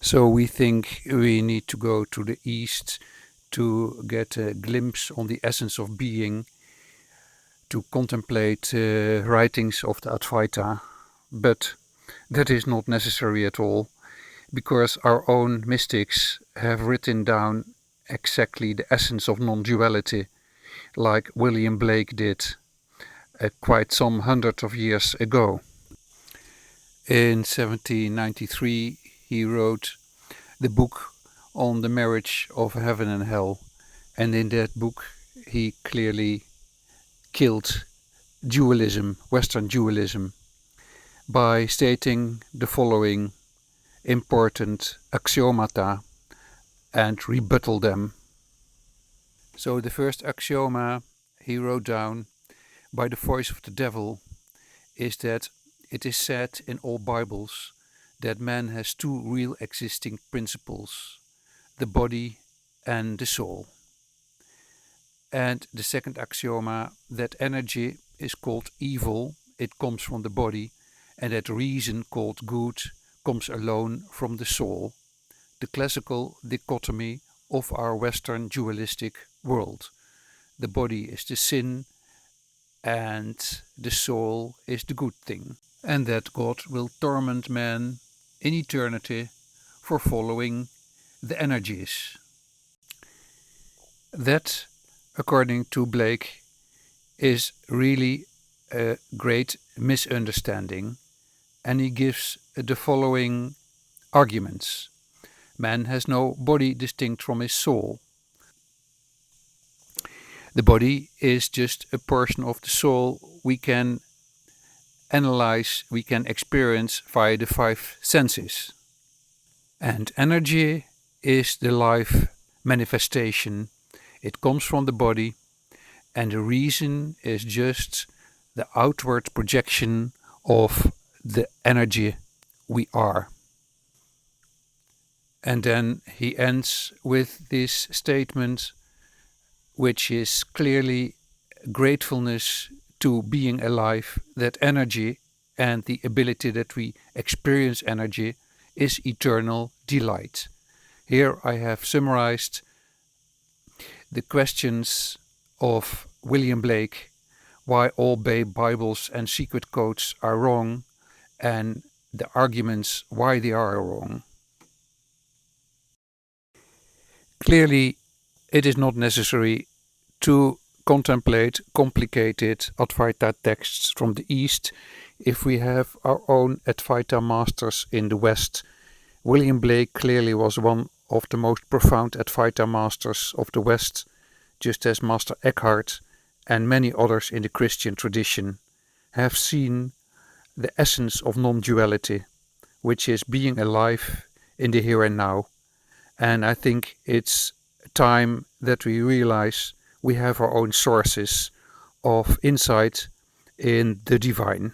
So we think we need to go to the East to get a glimpse on the essence of being, to contemplate writings of the Advaita, but that is not necessary at all, because our own mystics have written down exactly the essence of non-duality, like William Blake did quite some hundreds of years ago. In 1793 he wrote the book on the marriage of heaven and hell, and in that book he clearly killed dualism, Western dualism, by stating the following important axiomata and rebuttal them. So the first axioma he wrote down by the voice of the devil is that it is said in all Bibles that man has two real existing principles, the body and the soul. And the second axioma, that energy is called evil, it comes from the body, and that reason called good comes alone from the soul, the classical dichotomy of our Western dualistic world. The body is the sin and the soul is the good thing, and that God will torment man in eternity for following the energies. That, according to Blake, is really a great misunderstanding, and he gives the following arguments. Man has no body distinct from his soul. The body is just a portion of the soul we can analyze, we can experience via the five senses. And energy is the life manifestation. It comes from the body, and the reason is just the outward projection of the energy we are. And then he ends with this statement, which is clearly gratefulness to being alive, that energy and the ability that we experience energy is eternal delight. Here I have summarized the questions of William Blake, why all Bibles and secret codes are wrong, and the arguments why they are wrong. Clearly, it is not necessary to contemplate complicated Advaita texts from the East if we have our own Advaita masters in the West. William Blake clearly was one of the most profound Advaita masters of the West, just as Master Eckhart and many others in the Christian tradition have seen the essence of non-duality, which is being alive in the here and now. And I think it's time that we realize we have our own sources of insight in the divine.